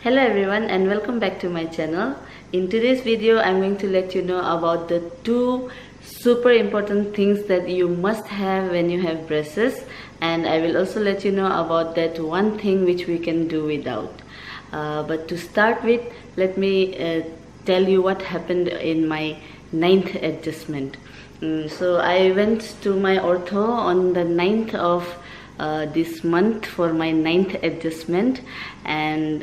Hello everyone and welcome back to my channel. In today's video I'm going to let you know about the two super important things that you must have when you have braces, and I will also let you know about that one thing which we can do without. But to start with, let me tell you what happened in my 9th adjustment. So I went to my ortho on the 9th of this month for my 9th adjustment, and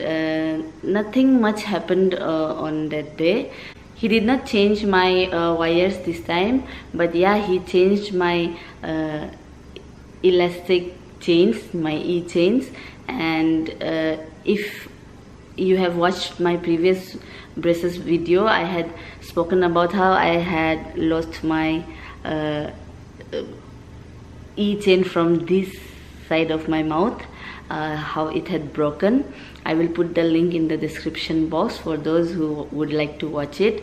nothing much happened on that day. He did not change my wires this time, but yeah, he changed my elastic chains, my e-chains. And if you have watched my previous braces video, I had spoken about how I had lost my e-chain from this side of my mouth, how it had broken. I will put the link in the description box for those who would like to watch it.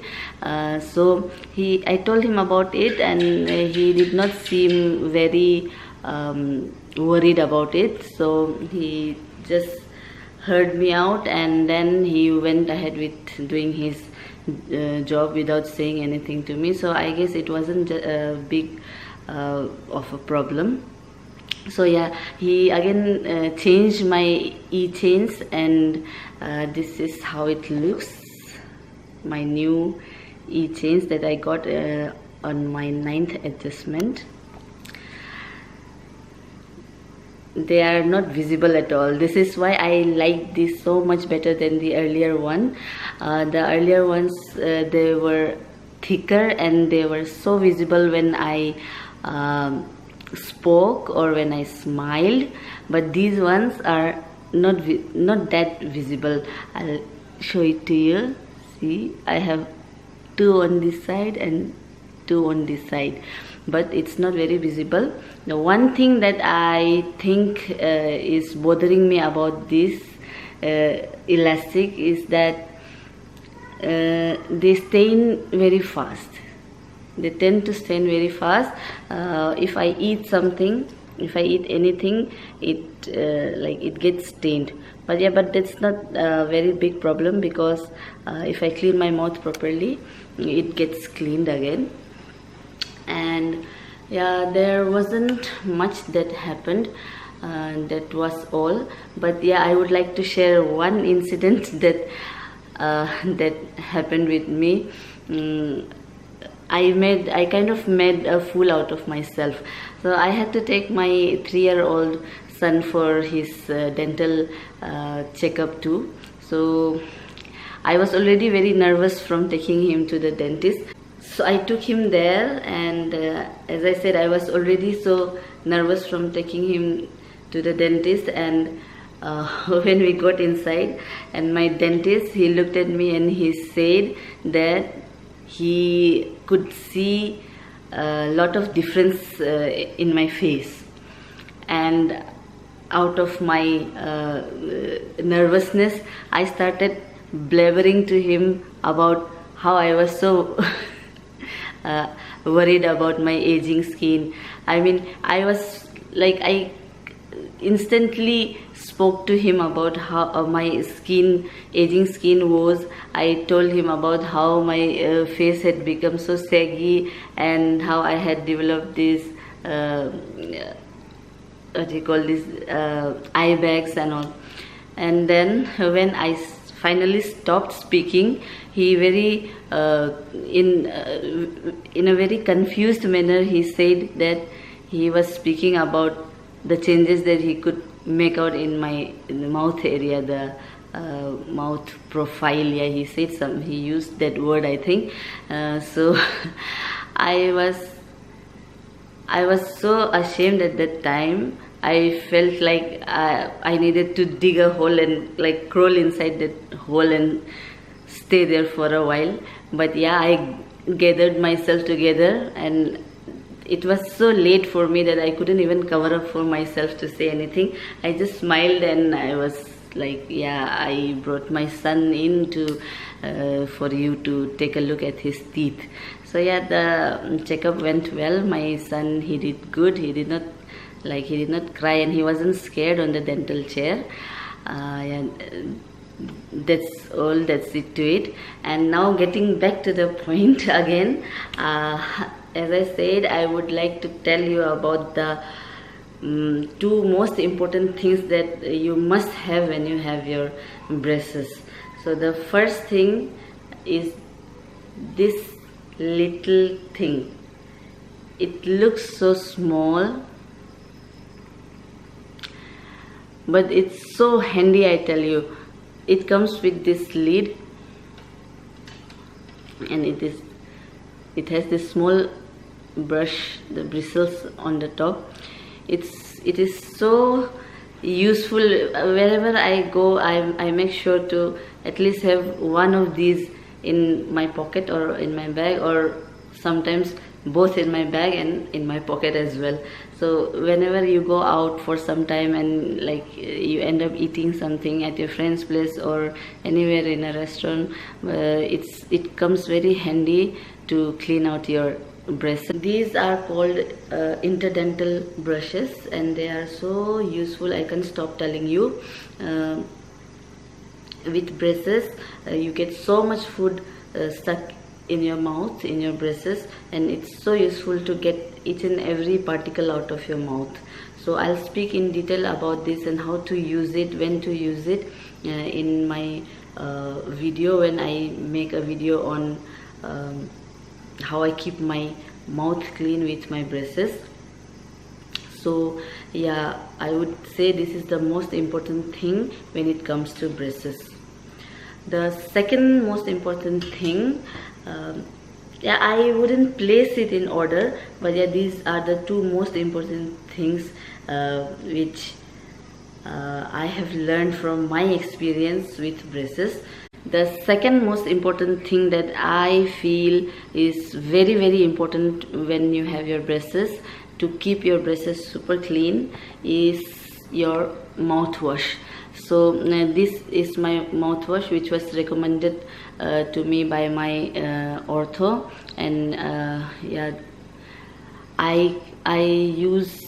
So I told him about it, and he did not seem very worried about it. So he just heard me out, and then he went ahead with doing his job without saying anything to me. So I guess it wasn't a big of a problem. So yeah, he again changed my e-chains, and this is how it looks, my new e-chains that I got on my 9th adjustment. They are not visible at all. This is why I like this so much better than the earlier one. The earlier ones, they were thicker and they were so visible when I spoke or when I smiled, but these ones are not that visible. I'll show it to you. See, I have two on this side and two on this side, but it's not very visible. The one thing that I think is bothering me about this elastic is that they stain very fast. They tend to stain very fast. If I eat something, if I eat anything, it gets stained. But yeah, but that's not a very big problem, because if I clean my mouth properly, it gets cleaned again. And yeah, there wasn't much that happened. That was all. But yeah, I would like to share one incident that that happened with me. I kind of made a fool out of myself. So I had to take my 3-year-old son for his dental checkup too. So I was already very nervous from taking him to the dentist. So I took him there, and as I said, I was already so nervous from taking him to the dentist. And when we got inside, and my dentist, he looked at me and he said that he could see a lot of difference in my face. And out of my nervousness, I started blabbering to him about how I was so worried about my aging skin. I mean, I was like, I instantly spoke to him about how my aging skin was. I told him about how my face had become so saggy, and how I had developed this what do you call this, eye bags and all. And then when I finally stopped speaking, he very in a very confused manner, he said that he was speaking about the changes that he could make out in the mouth area, the mouth profile. Yeah, he said he used that word, I think. So I was so ashamed at that time. I felt like I needed to dig a hole and like crawl inside that hole and stay there for a while. But yeah, I gathered myself together, and it was so late for me that I couldn't even cover up for myself to say anything. I just smiled, and I was like, yeah, I brought my son in for you to take a look at his teeth. So yeah, the checkup went well. My son, he did good. He did not cry, and he wasn't scared on the dental chair. And that's all, that's it to it. And now getting back to the point again, as I said, I would like to tell you about the two most important things that you must have when you have your braces. So the first thing is this little thing. It looks so small, but it's so handy, I tell you. It comes with this lid, and it has this small brush, the bristles on the top. It is so useful. Wherever I go, I make sure to at least have one of these in my pocket or in my bag, or sometimes both in my bag and in my pocket as well. So whenever you go out for some time and like you end up eating something at your friend's place or anywhere in a restaurant, it comes very handy to clean out your braces. These are called interdental brushes, and they are so useful, I can't stop telling you. With braces, you get so much food stuck in your mouth, in your braces, and it's so useful to get each and every particle out of your mouth. So I'll speak in detail about this and how to use it, when to use it, in my video, when I make a video on how I keep my mouth clean with my braces. So yeah, I would say this is the most important thing when it comes to braces. The second most important thing, yeah, I wouldn't place it in order, but yeah, these are the two most important things which I have learned from my experience with braces. The second most important thing that I feel is very, very important when you have your braces, to keep your braces super clean, is your mouthwash. So this is my mouthwash, which was recommended to me by my ortho, and yeah, I use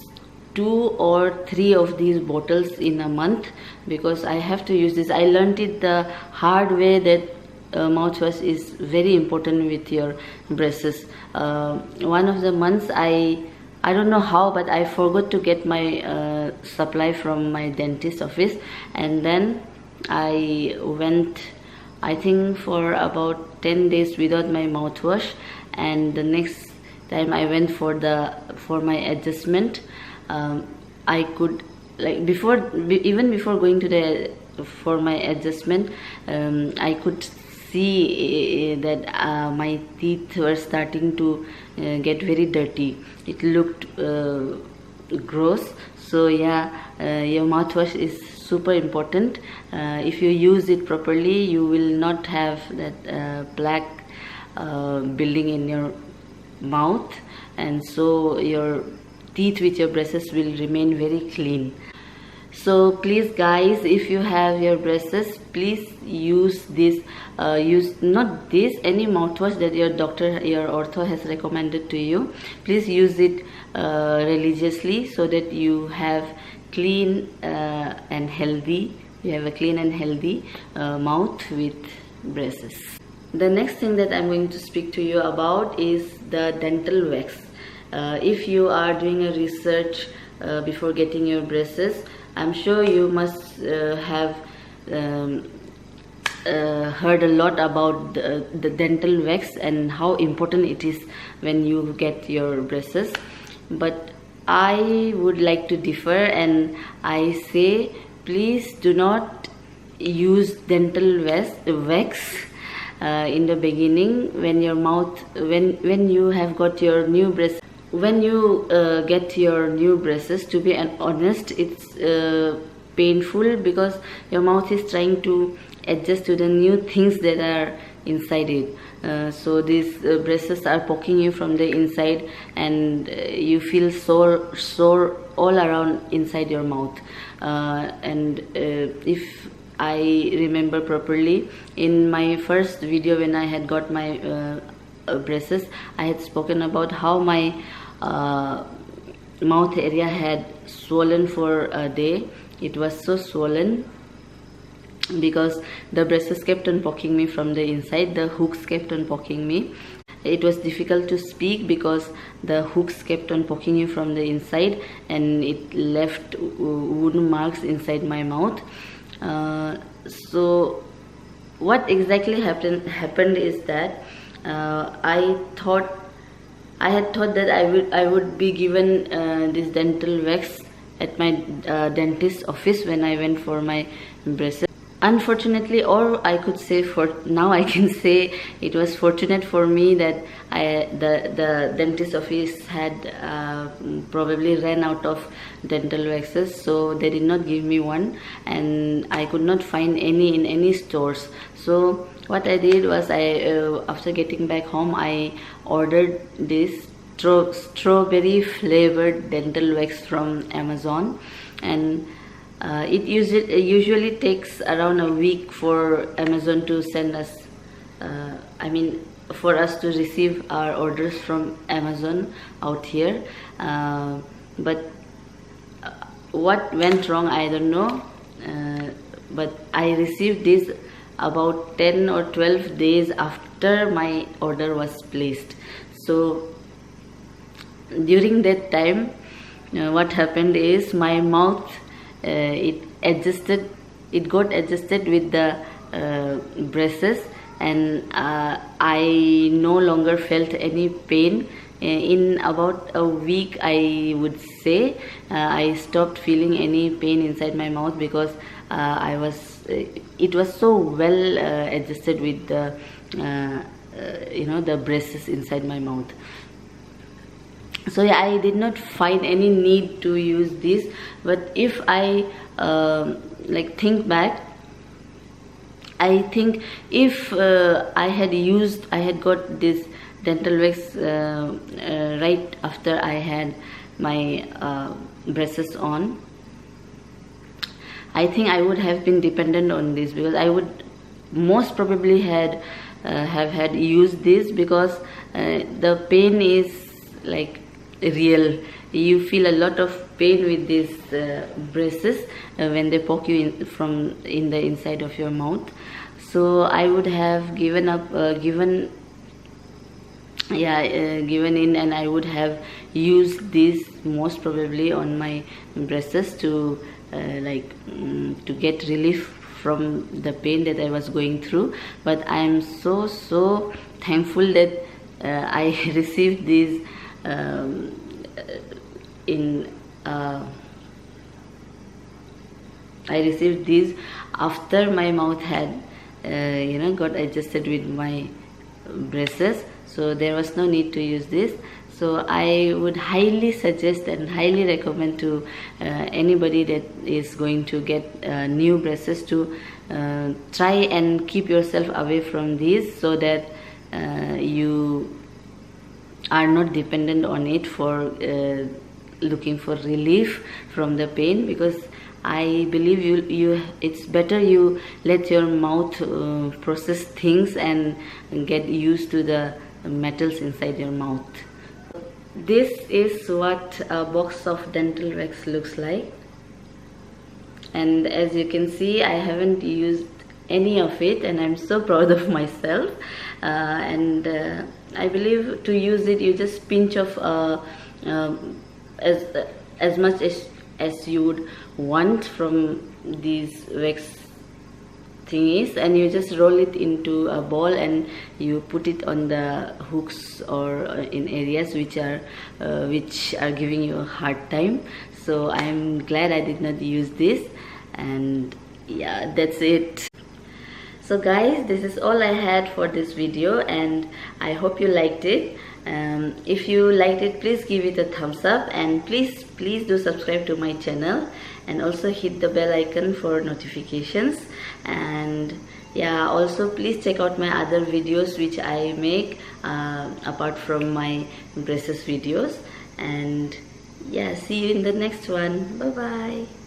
2 or 3 of these bottles in a month, because I have to use this. I learned it the hard way that mouthwash is very important with your braces. One of the months I don't know how, but I forgot to get my supply from my dentist office, and then I went, I think, for about 10 days without my mouthwash. And the next time I went for my adjustment, I could, like, even before going to for my adjustment, I could see that my teeth were starting to get very dirty. It looked gross. So yeah, your mouthwash is super important. If you use it properly, you will not have that plaque building in your mouth, and so your teeth with your braces will remain very clean. So please guys, if you have your braces, please use this, use not this, any mouthwash that your doctor, your ortho has recommended to you. Please use it religiously, so that you have clean and healthy, you have a clean and healthy mouth with braces. The next thing that I'm going to speak to you about is the dental wax. If you are doing a research before getting your braces, I'm sure you must have heard a lot about the dental wax and how important it is when you get your braces. But I would like to differ, and I say, please do not use dental wax in the beginning when your mouth, when you have got your new braces. When you get your new braces, to be honest, it's painful, because your mouth is trying to adjust to the new things that are inside it. So these braces are poking you from the inside, and you feel sore all around inside your mouth. And if I remember properly, in my first video when I had got my braces, I had spoken about how my mouth area had swollen for a day. It was so swollen, because the braces kept on poking me from the inside. The hooks kept on poking me. It was difficult to speak because the hooks kept on poking you from the inside, and it left wound marks inside my mouth. So what exactly happened is that I had thought that I would be given this dental wax at my dentist's office when I went for my braces. Unfortunately, or I could say, for now I can say it was fortunate for me that the dentist office had probably ran out of dental waxes, so they did not give me one, and I could not find any in any stores. So what I did was, after getting back home, I ordered this strawberry flavored dental wax from Amazon, and it usually takes around a week for Amazon to send us, for us to receive our orders from Amazon out here. But what went wrong, I don't know, but I received this about 10 or 12 days after my order was placed. So during that time, what happened is my mouth, it got adjusted with the braces, and I no longer felt any pain. In about a week, I would say, I stopped feeling any pain inside my mouth, because it was so well adjusted with the the braces inside my mouth. So yeah, I did not find any need to use this. But if I think back, I think if I had got this dental wax right after I had my braces on, I think I would have been dependent on this, because I would most probably have had used this, because the pain is like real. You feel a lot of pain with these braces when they poke you in the inside of your mouth. So I would have given in, and I would have used this most probably on my braces to get relief from the pain that I was going through. But I am so thankful that I received these I received these after my mouth had got adjusted with my braces, so there was no need to use this. So I would highly suggest and highly recommend to anybody that is going to get new braces to try and keep yourself away from these, so that you are not dependent on it for looking for relief from the pain. Because I believe it's better you let your mouth process things and get used to the metals inside your mouth. This is what a box of dental wax looks like, and as you can see, I haven't used any of it, and I'm so proud of myself. And I believe to use it, you just pinch off as much as you would want from these wax thingies, and you just roll it into a ball, and you put it on the hooks or in areas which are giving you a hard time. So I'm glad I did not use this, and yeah, that's it. So guys, this is all I had for this video, and I hope you liked it. If you liked it, please give it a thumbs up, and please do subscribe to my channel, and also hit the bell icon for notifications. And yeah, also please check out my other videos which I make apart from my braces videos. And yeah, see you in the next one. Bye bye.